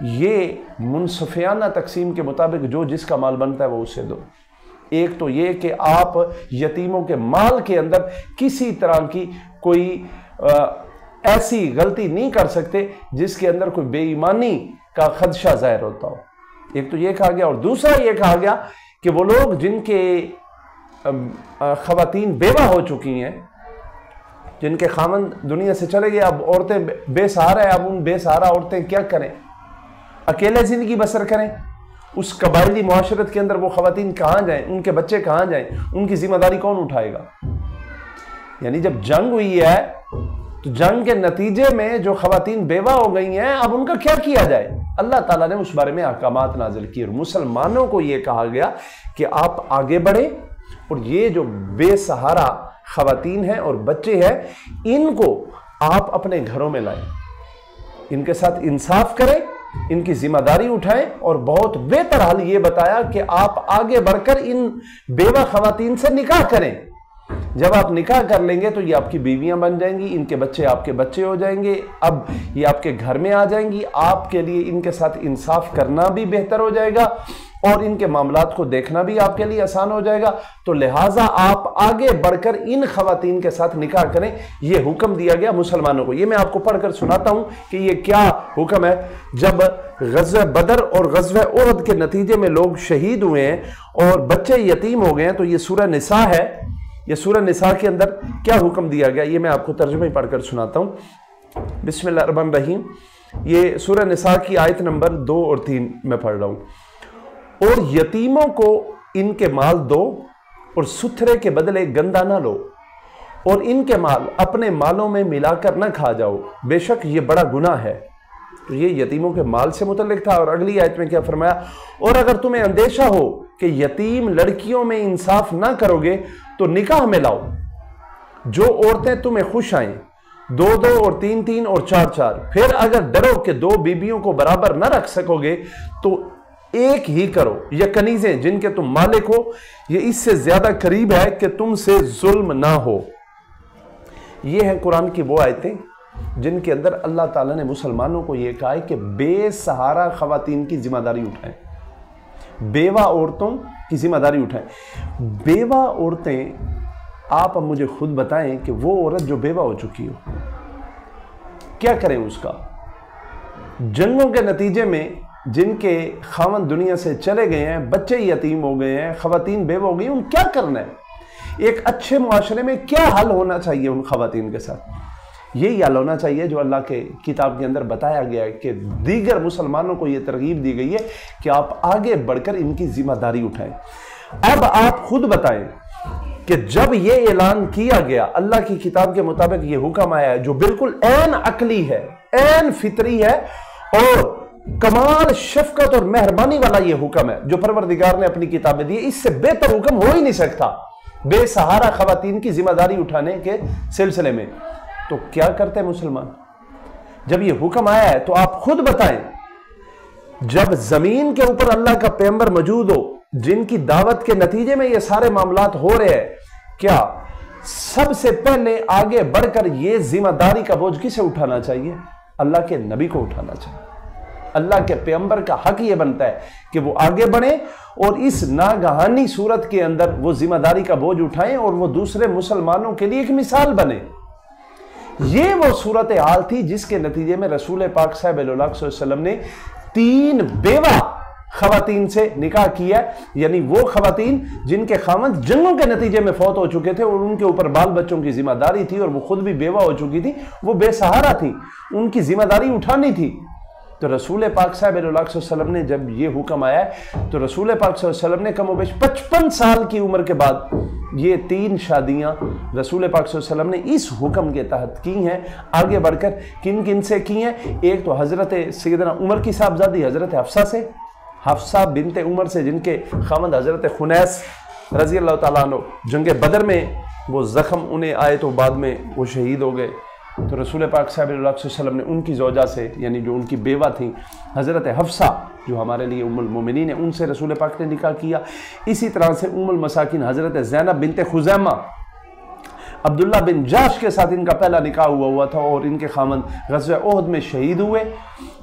یہ منصفانہ تقسیم کے مطابق جو جس کا مال بنتا ہے وہ اسے دو۔ ایک تو یہ کہ آپ یتیموں کے مال کے اندر کسی طرح کی کوئی ایسی غلطی نہیں کر سکتے جس کے اندر کوئی بے ایمانی کا خدشہ ظاہر ہوتا ہو۔ ایک تو یہ کہا گیا، اور دوسرا یہ کہا گیا کہ وہ لوگ جن کے خواتین بیوہ ہو چکی ہیں، جن کے خاوند دنیا سے چلے گئے، اب عورتیں بے سہارا ہیں، اب ان بے سہارا عورتیں کیا کریں؟ اکیلے زندگی بسر کریں؟ اس قبائلی معاشرت کے اندر وہ خواتین کہاں جائیں؟ ان کے بچے کہاں جائیں؟ ان کی ذمہ داری کون اٹھائے گا؟ یعنی جب جنگ ہوئی ہے تو جنگ کے نتیجے میں جو خواتین بیوہ ہو گئی ہیں، اب ان کا کیا کیا جائے؟ اللہ تعالیٰ نے اس بارے میں احکامات نازل کیے، اور مسلمانوں کو یہ کہا گیا کہ آپ آگے بڑھیں، اور یہ جو بے سہارا خواتین ہیں اور بچے ہیں، ان کو آپ اپنے گھروں میں لائیں، ان کے ساتھ انصاف کریں، ان کی ذمہ داری اٹھائیں، اور بہت بہتر حل یہ بتایا کہ آپ آگے بڑھ کر ان بیوہ خواتین سے نکاح کریں۔ جب آپ نکاح کر لیں گے تو یہ آپ کی بیویاں بن جائیں گی، ان کے بچے آپ کے بچے ہو جائیں گے، اب یہ آپ کے گھر میں آ جائیں گی، آپ کے لیے ان کے ساتھ انصاف کرنا بھی بہتر ہو جائے گا، اور ان کے معاملات کو دیکھنا بھی آپ کے لیے آسان ہو جائے گا۔ تو لہٰذا آپ آگے بڑھ کر ان خواتین کے ساتھ نکاح کریں، یہ حکم دیا گیا مسلمانوں کو۔ یہ میں آپ کو پڑھ کر سناتا ہوں کہ یہ کیا حکم ہے۔ جب غزوہ بدر اور غزوہ احد کے نتیجے میں لوگ شہید ہوئے ہیں اور بچے یتیم ہو گئے ہیں، تو یہ سورہ نساء ہے۔ یہ سورہ نساء کے اندر کیا حکم دیا گیا، یہ میں آپ کو ترجمہ ہی پڑھ کر سناتا ہوں۔ بسم اللہ الرحمن الرحیم۔ یہ سورہ نساء کی آیت نمبر 2 اور 3 میں پڑھ رہا ہوں۔ اور یتیموں کو ان کے مال دو، اور ستھرے کے بدلے گندہ نہ لو، اور ان کے مال اپنے مالوں میں ملا کر نہ کھا جاؤ، بے شک یہ بڑا گناہ ہے۔ تو یہ یتیموں کے مال سے متعلق تھا، اور اگلی آیت میں کیا فرمایا؟ اور اگر تمہیں اندیشہ ہو کہ یتیم لڑکیوں میں انصاف نہ کرو گے تو نکاح میں لاؤ جو عورتیں تمہیں خوش آئیں، 2 اور 3 اور 4، پھر اگر ڈرو کہ 2 بیویوں کو برابر نہ رکھ سکو گے تو ایک ہی کرو، یا کنیزیں جن کے تم مالک ہو، یہ اس سے زیادہ قریب ہے کہ تم سے ظلم نہ ہو۔ یہ ہیں قرآن کی وہ آیتیں جن کے اندر اللہ تعالیٰ نے مسلمانوں کو یہ کہا ہے کہ بے سہارا خواتین کی ذمہ داری اٹھائیں، بیوہ عورتوں کی ذمہ داری اٹھائیں۔ بیوہ عورتیں، آپ اب مجھے خود بتائیں کہ وہ عورت جو بیوہ ہو چکی ہو کیا کریں اس کا؟ جنگوں کے نتیجے میں جن کے خاوند دنیا سے چلے گئے ہیں، بچے یتیم ہو گئے ہیں، خواتین بیوہ ہو گئی، ان کیا کرنا ہے؟ ایک اچھے معاشرے میں کیا حل ہونا چاہیے ان خواتین کے ساتھ؟ یہی حل ہونا چاہیے جو اللہ کے کتاب کے اندر بتایا گیا ہے کہ دیگر مسلمانوں کو یہ ترغیب دی گئی ہے کہ آپ آگے بڑھ کر ان کی ذمہ داری اٹھائیں۔ اب آپ خود بتائیں کہ جب یہ اعلان کیا گیا، اللہ کی کتاب کے مطابق یہ حکم آیا ہے جو بالکل عین عقلی ہے، عین فطری ہے، اور کمال شفقت اور مہربانی والا یہ حکم ہے جو پروردگار نے اپنی کتاب میں دی ہے، اس سے بہتر حکم ہو ہی نہیں سکتا بے سہارا خواتین کی ذمہ داری اٹھانے کے سلسلے میں۔ تو کیا کرتے ہیں مسلمان؟ جب یہ حکم آیا ہے تو آپ خود بتائیں، جب زمین کے اوپر اللہ کا پیغمبر موجود ہو جن کی دعوت کے نتیجے میں یہ سارے معاملات ہو رہے ہیں، کیا سب سے پہلے آگے بڑھ کر یہ ذمہ داری کا بوجھ کسے اٹھانا چاہیے؟ اللہ کے نبی کو اٹھانا چاہیے۔ اللہ کے پیغمبر کا حق یہ بنتا ہے کہ وہ آگے بڑھیں اور اس ناگہانی صورت کے اندر وہ ذمہ داری کا بوجھ اٹھائیں اور وہ دوسرے مسلمانوں کے لیے ایک مثال بنے۔ یہ وہ صورتحال تھی جس کے نتیجے میں رسول پاک صاحب اللہ صلی اللہ علیہ وسلم نے 3 بیوہ خواتین سے نکاح کیا، یعنی وہ خواتین جن کے خاوند جنگوں کے نتیجے میں فوت ہو چکے تھے اور ان کے اوپر بال بچوں کی ذمہ داری تھی، اور وہ خود بھی بیوہ ہو چکی تھی، وہ بے سہارا تھی، ان کی ذمہ داری اٹھانی تھی۔ تو رسول پاک صاحب علیہ وسلم نے جب یہ حکم آیا تو رسول پاک صلی اللہ علیہ وسلم نے کم و بیش 55 سال کی عمر کے بعد یہ 3 شادیاں رسول پاک صلی اللہ علیہ وسلم نے اس حکم کے تحت کی ہیں۔ آگے بڑھ کر کن کن سے کی ہیں؟ ایک تو حضرت سیدنا عمر کی صاحبزادی حضرت حفصہ سے، حفصہ بنت عمر سے، جن کے خاوند حضرت خنیس رضی اللہ تعالیٰ عنہ جنگ بدر میں وہ زخم انہیں آئے تو بعد میں وہ شہید ہو گئے، تو رسول پاک صاحب علیہ وسلم نے ان کی زوجہ سے، یعنی جو ان کی بیوہ تھیں حضرت حفصہ جو ہمارے لیے ام المومنین ہیں، ان سے رسول پاک نے نکاح کیا۔ اسی طرح سے ام المساکین حضرت زینب بنت خزیمہ، عبداللہ بن جاش کے ساتھ ان کا پہلا نکاح ہوا تھا اور ان کے خامند غزوہ احد میں شہید ہوئے،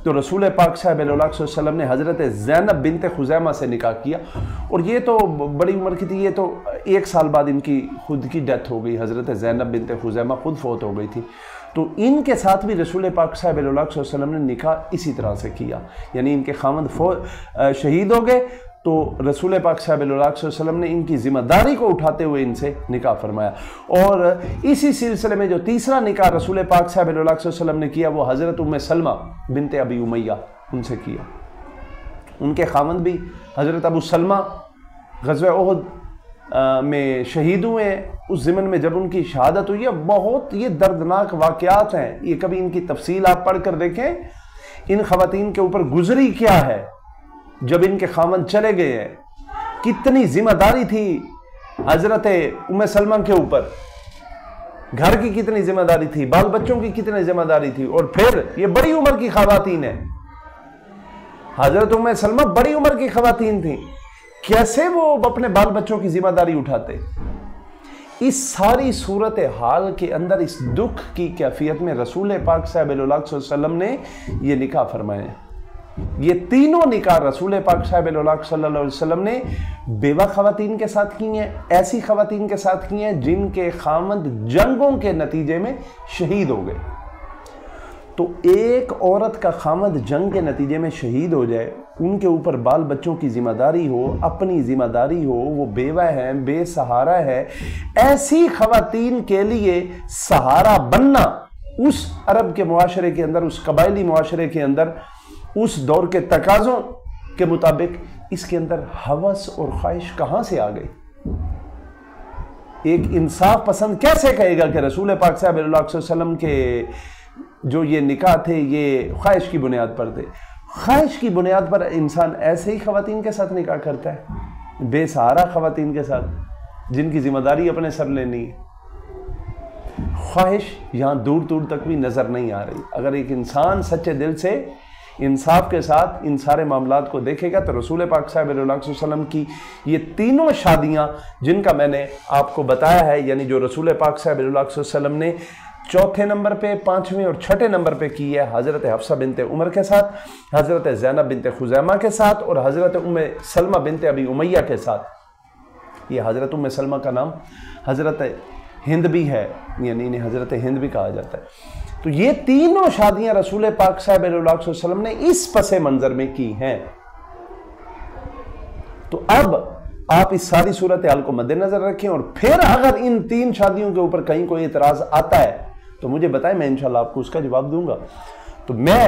تو رسول پاک صاحب صلی اللہ علیہ وسلم نے حضرت زینب بنت خزیمہ سے نکاح کیا، اور یہ تو بڑی عمر کی تھی، یہ تو 1 سال بعد ان کی خود کی ڈیتھ ہو گئی، حضرت زینب بنت خزیمہ خود فوت ہو گئی تھی۔ تو ان کے ساتھ بھی رسول پاک صاحب صلی اللہ علیہ وسلم نے نکاح اسی طرح سے کیا، یعنی ان کے خامند شہید ہو گئے تو رسول پاک صاحب صلی اللہ علیہ وسلم نے ان کی ذمہ داری کو اٹھاتے ہوئے ان سے نکاح فرمایا، اور اسی سلسلے میں جو تیسرا نکاح رسول پاک صاحب صلی اللہ علیہ وسلم نے کیا وہ حضرت ام سلمہ بنت ابی امیہ ان سے کیا۔ ان کے خامند بھی حضرت ابو سلمہ غزوہ احد میں شہید ہوئے ہیں۔ اس ضمن میں جب ان کی شہادت ہوئی ہے، بہت یہ دردناک واقعات ہیں، یہ کبھی ان کی تفصیل آپ پڑھ کر دیکھیں ان خواتین کے اوپر گزری کیا ہے جب ان کے خامند چلے گئے ہیں، کتنی ذمہ داری تھی حضرت ام سلمہ کے اوپر، گھر کی کتنی ذمہ داری تھی، بال بچوں کی کتنی ذمہ داری تھی، اور پھر یہ بڑی عمر کی خواتین ہیں، حضرت ام سلمہ بڑی عمر کی خواتین تھیں، کیسے وہ اپنے بال بچوں کی ذمہ داری اٹھاتے؟ اس ساری صورتحال کے اندر اس دکھ کی کیفیت میں رسول پاک صلی اللہ علیہ وسلم نے یہ نکاح فرمائے۔ یہ تینوں نکاح رسول پاک صلی اللہ علیہ وسلم نے بیوہ خواتین کے ساتھ کی ہیں، ایسی خواتین کے ساتھ کی ہیں جن کے خامند جنگوں کے نتیجے میں شہید ہو گئے۔ تو ایک عورت کا خامند جنگ کے نتیجے میں شہید ہو جائے، ان کے اوپر بال بچوں کی ذمہ داری ہو، اپنی ذمہ داری ہو، وہ بیوہ ہے، بے سہارا ہے، ایسی خواتین کے لیے سہارا بننا اس عرب کے معاشرے کے اندر، اس قبائلی معاشرے کے اندر، اس دور کے تقاضوں کے مطابق اس کے اندر ہوس اور خواہش کہاں سے آ گئی؟ ایک انصاف پسند کیسے کہے گا کہ رسول پاک صلی اللہ علیہ وسلم کے جو یہ نکاح تھے یہ خواہش کی بنیاد پر تھے؟ خواہش کی بنیاد پر انسان ایسے ہی خواتین کے ساتھ نکاح کرتا ہے، بے سہارا خواتین کے ساتھ جن کی ذمہ داری اپنے سر لینی ہے۔ خواہش یہاں دور دور تک بھی نظر نہیں آ رہی۔ اگر ایک انسان سچے دل سے انصاف کے ساتھ ان سارے معاملات کو دیکھے گا تو رسول پاک صلی اللہ علیہ وسلم کی یہ تینوں شادیاں جن کا میں نے آپ کو بتایا ہے، یعنی جو رسول پاک صلی اللہ علیہ وسلم نے چوتھے نمبر پہ، پانچویں اور چھٹے نمبر پہ کی ہے، حضرت حفصہ بنت عمر کے ساتھ، حضرت زینب بنت خزیمہ کے ساتھ، اور حضرت ام سلمہ بنت ابی امیہ کے ساتھ۔ یہ حضرت ام سلمہ کا نام حضرت ہند بھی ہے، یعنی انہیں حضرت ہند بھی کہا جاتا ہے۔ تو یہ تینوں شادیاں رسول پاک صلی اللہ علیہ وسلم نے اس پس منظر میں کی ہیں۔ تو اب آپ اس ساری صورتحال کو مد نظر رکھیں، اور پھر اگر ان 3 شادیوں کے اوپر کہیں کوئی اعتراض آتا ہے تو مجھے بتائیں، میں انشاءاللہ آپ کو اس کا جواب دوں گا۔ تو میں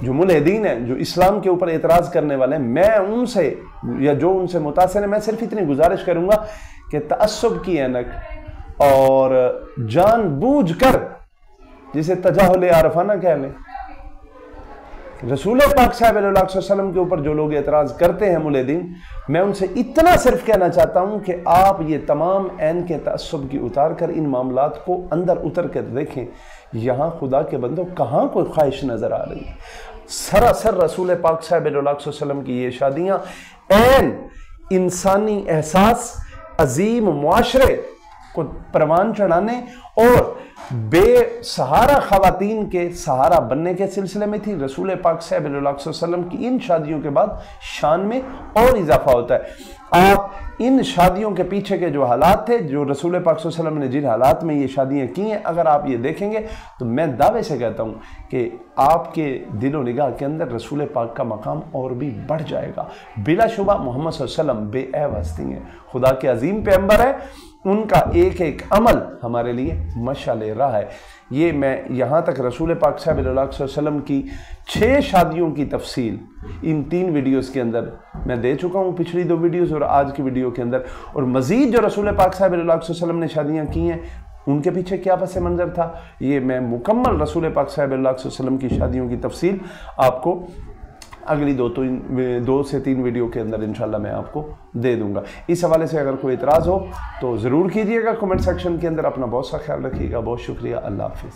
جو ملحدین ہیں، جو اسلام کے اوپر اعتراض کرنے والے ہیں، میں ان سے یا جو ان سے متاثر ہیں، میں صرف اتنی گزارش کروں گا کہ تعصب کی اینک اور جان بوجھ کر، جسے تجاہل عارفانہ کہہ لیں، رسول پاک صلی اللہ علیہ وسلم کے اوپر جو لوگ اعتراض کرتے ہیں ملحدین، میں ان سے اتنا صرف کہنا چاہتا ہوں کہ آپ یہ تمام عین کے تعصب کی اتار کر ان معاملات کو اندر اتر کر دیکھیں، یہاں خدا کے بندوں کہاں کوئی خواہش نظر آ رہی ہے؟ سراسر رسول پاک صلی اللہ علیہ وسلم کی یہ شادیاں عین انسانی احساس، عظیم معاشرے کو پروان چڑھانے اور بے سہارا خواتین کے سہارا بننے کے سلسلے میں تھی۔ رسول پاک صلی اللہ علیہ وسلم کی ان شادیوں کے بعد شان میں اور اضافہ ہوتا ہے۔ آپ ان شادیوں کے پیچھے کے جو حالات تھے، جو رسول پاک صلی اللہ علیہ وسلم نے جن حالات میں یہ شادیاں کی ہیں، اگر آپ یہ دیکھیں گے تو میں دعوے سے کہتا ہوں کہ آپ کے دل و نگاہ کے اندر رسول پاک کا مقام اور بھی بڑھ جائے گا۔ بلا شبہ محمد صلی اللہ علیہ وسلم بے عیب ہستی ہیں، خدا کے عظیم پیغمبر ہے، ان کا ایک ایک عمل ہمارے لیے مشعل راہ ہے۔ یہ میں یہاں تک رسول پاک صلی اللہ علیہ وسلم کی 6 شادیوں کی تفصیل ان 3 ویڈیوز کے اندر میں دے چکا ہوں، پچھلی 2 ویڈیوز اور آج کی ویڈیو کے اندر، اور مزید جو رسول پاک صلی اللہ علیہ وسلم نے شادیاں کی ہیں ان کے پیچھے کیا پس منظر تھا، یہ میں مکمل رسول پاک صلی اللہ علیہ وسلم کی شادیوں کی تفصیل آپ کو اگلی 2 سے 3 ویڈیو کے اندر انشاءاللہ میں آپ کو دے دوں گا۔ اس حوالے سے اگر کوئی اعتراض ہو تو ضرور کیجئے گا کمنٹ سیکشن کے اندر۔ اپنا بہت سا خیال رکھیے گا، بہت شکریہ، اللہ حافظ۔